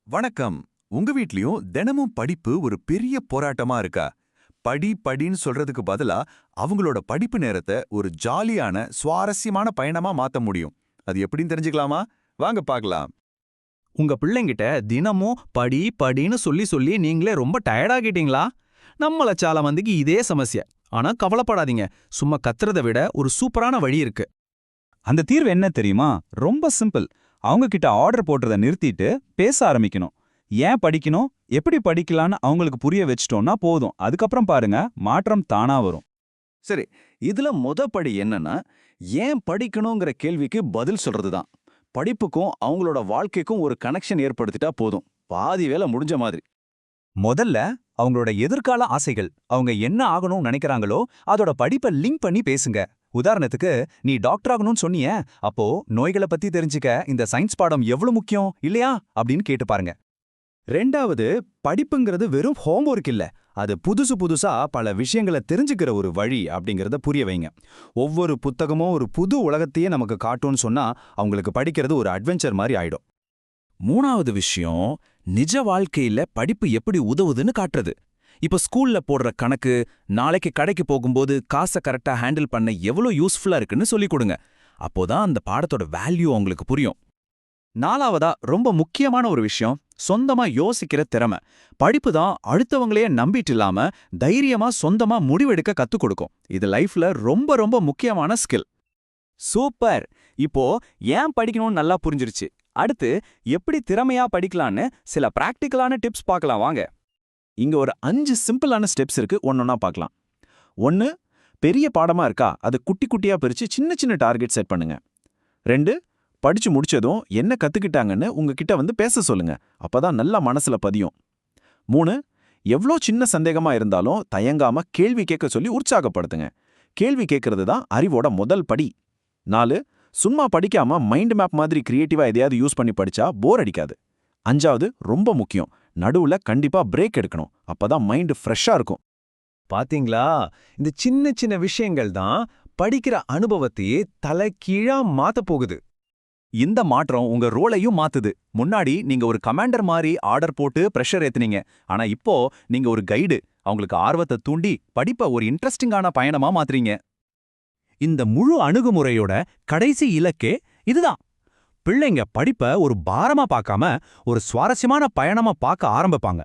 வணக்கம். உங்க வீட்லயும் தினமும் படிப்பு ஒரு பெரிய போராட்டமா இருக்கா? படின்னு சொல்றதுக்கு பதிலா அவங்களோட படிப்பு நேரத்தை ஒரு ஜாலியான, சுவாரஸ்யமான பயணமா மாத்த முடியும். அது எப்படின்னு தெரிஞ்சுக்கலாமா? வாங்க பார்க்கலாம். உங்க பிள்ளைங்கிட்ட தினமும் படின்னு சொல்லி சொல்லி நீங்களே ரொம்ப டயர்டாகிட்டீங்களா? நம்மள சால மந்திக்கு இதே சமஸ்ய. ஆனா கவலைப்படாதீங்க. சும்மா கத்துறத விட ஒரு சூப்பரான வழி இருக்கு. அந்த தீர்வு என்ன தெரியுமா? ரொம்ப சிம்பிள். அவங்க கிட்ட ஆர்டர் போட்டதை நிறுத்திட்டு பேச ஆரம்பிக்கணும். ஏன் படிக்கணும், எப்படி படிக்கலான்னு அவங்களுக்கு புரிய வச்சிட்டோம்னா போதும். அதுக்கப்புறம் பாருங்க, மாற்றம் தானா வரும். சரி, இதுல படி என்னன்னா, ஏன் படிக்கணுங்கிற கேள்விக்கு பதில் சொல்றதுதான். படிப்புக்கும் அவங்களோட வாழ்க்கைக்கும் ஒரு கனெக்ஷன் ஏற்படுத்திட்டா போதும். பாதி வேலை முடிஞ்ச மாதிரி. முதல்ல அவங்களோட எதிர்கால ஆசைகள், அவங்க என்ன ஆகணும்னு நினைக்கிறாங்களோ அதோட படிப்பை லிங்க் பண்ணி பேசுங்க. உதாரணத்துக்கு, நீ டாக்டர் ஆகணும்னு சொன்னியே, அப்போ நோய்களை பத்தி தெரிஞ்சுக்க இந்த சயின்ஸ் பாடம் எவ்வளவு முக்கியம் இல்லையா அப்படின்னு கேட்டு பாருங்க. ரெண்டாவது, படிப்புங்கிறது வெறும் ஹோம்வொர்க் இல்ல. அது புதுசா பல விஷயங்களை தெரிஞ்சுக்கிற ஒரு வழி அப்படிங்கறத புரிய வைங்க. ஒவ்வொரு புத்தகமும் ஒரு புது உலகத்தையே நமக்கு காட்டும்னு சொன்னா அவங்களுக்கு படிக்கிறது ஒரு அட்வென்ச்சர் மாதிரி ஆயிடும். மூணாவது விஷயம், நிஜ வாழ்க்கையில படிப்பு எப்படி உதவுதுன்னு காட்டுறது. இப்ப ஸ்கூல்ல போடுற கணக்கு, நாளைக்கு கடைக்கு போகும்போது காசை கரெக்டா ஹேண்டில் பண்ண எவ்வளோ யூஸ்ஃபுல்லா இருக்குன்னு சொல்லிக் கொடுங்க. அப்போதான் அந்த பாடத்தோட வேல்யூ அவங்களுக்கு புரியும். நாலாவதா ரொம்ப முக்கியமான ஒரு விஷயம், சொந்தமா யோசிக்கிற திறமை. படிப்பு தான் அடுத்தவங்களையே நம்பிட்டு இல்லாம தைரியமா சொந்தமா முடிவெடுக்க கத்துக் கொடுக்கும். இது லைஃப்ல ரொம்ப ரொம்ப முக்கியமான ஸ்கில். சூப்பர்! இப்போ ஏன் படிக்கணும்னு நல்லா புரிஞ்சிருச்சு. அடுத்து எப்படி திறமையா படிக்கலான்னு சில பிராக்டிக்கலான டிப்ஸ் பார்க்கலாம் வாங்க. இங்க ஒரு 5 சிம்பிளான ஸ்டெப்ஸ் இருக்கு, ஒன்னொன்னா பார்க்கலாம். 1. பெரிய பாடமா இருக்கா, அது குட்டி குட்டியா பிரிச்சு சின்ன சின்ன டார்கெட் செட் பண்ணுங்க. 2. படிச்சு முடிச்சதும் என்ன கத்துக்கிட்டாங்கன்னு உங்ககிட்ட வந்து பேச சொல்லுங்க. அப்பதான் நல்லா மனசுல பதியும். 3. எவ்ளோ சின்ன சந்தேகமா இருந்தாலும் தயங்காம கேள்வி கேட்க சொல்லி உற்சாகப்படுத்துங்க. கேள்வி கேட்கறது தான் அறிவோட முதல் படி. 4. சும்மா படிக்காம மைண்ட் மேப் மாதிரி கிரியேட்டிவா எதையாவது யூஸ் பண்ணி படிச்சா போர் அடிக்காது. 5வது ரொம்ப முக்கியம், நடுவுல கண்டிப்பா பிரேக் எடுக்கணும். அப்பதான் மைண்ட் ஃப்ரெஷ்ஷா இருக்கும். பாத்தீங்களா, இந்த சின்ன சின்ன விஷயங்கள் தான் படிக்கிற அனுபவத்தையே தலைகீழா மாத்த போகுது. இந்த மாற்றம் உங்க ரோலையும் மாத்துது. முன்னாடி நீங்க ஒரு கமாண்டர் மாதிரி ஆர்டர் போட்டு பிரஷர் ஏத்துனீங்க. ஆனா இப்போ நீங்க ஒரு கைடு. அவங்களுக்கு ஆர்வத்தை தூண்டி படிப்ப ஒரு இன்ட்ரெஸ்டிங்கான பயணமா மாத்துறீங்க. இந்த முழு அணுகுமுறையோட கடைசி இலக்கே இதுதான். பிள்ளைங்க படிப்ப ஒரு பாரமா பார்க்காம ஒரு சுவாரஸ்யமான பயணமா பார்க்க ஆரம்பிப்பாங்க.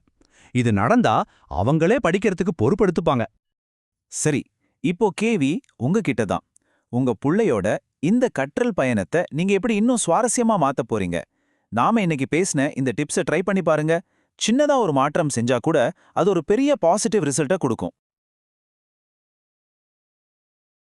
இது நடந்தா அவங்களே படிக்கிறதுக்கு பொறுப்பெடுத்துப்பாங்க. சரி, இப்போ கேவி உங்ககிட்ட தான். உங்க புள்ளையோட இந்த கற்றல் பயணத்தை நீங்க எப்படி இன்னும் சுவாரஸ்யமா மாத்த போறீங்க? நாம இன்னைக்கு பேசின இந்த டிப்ஸை ட்ரை பண்ணி பாருங்க. சின்னதா ஒரு மாற்றம் செஞ்சா கூட அது ஒரு பெரிய பாசிட்டிவ் ரிசல்ட்டை கொடுக்கும்.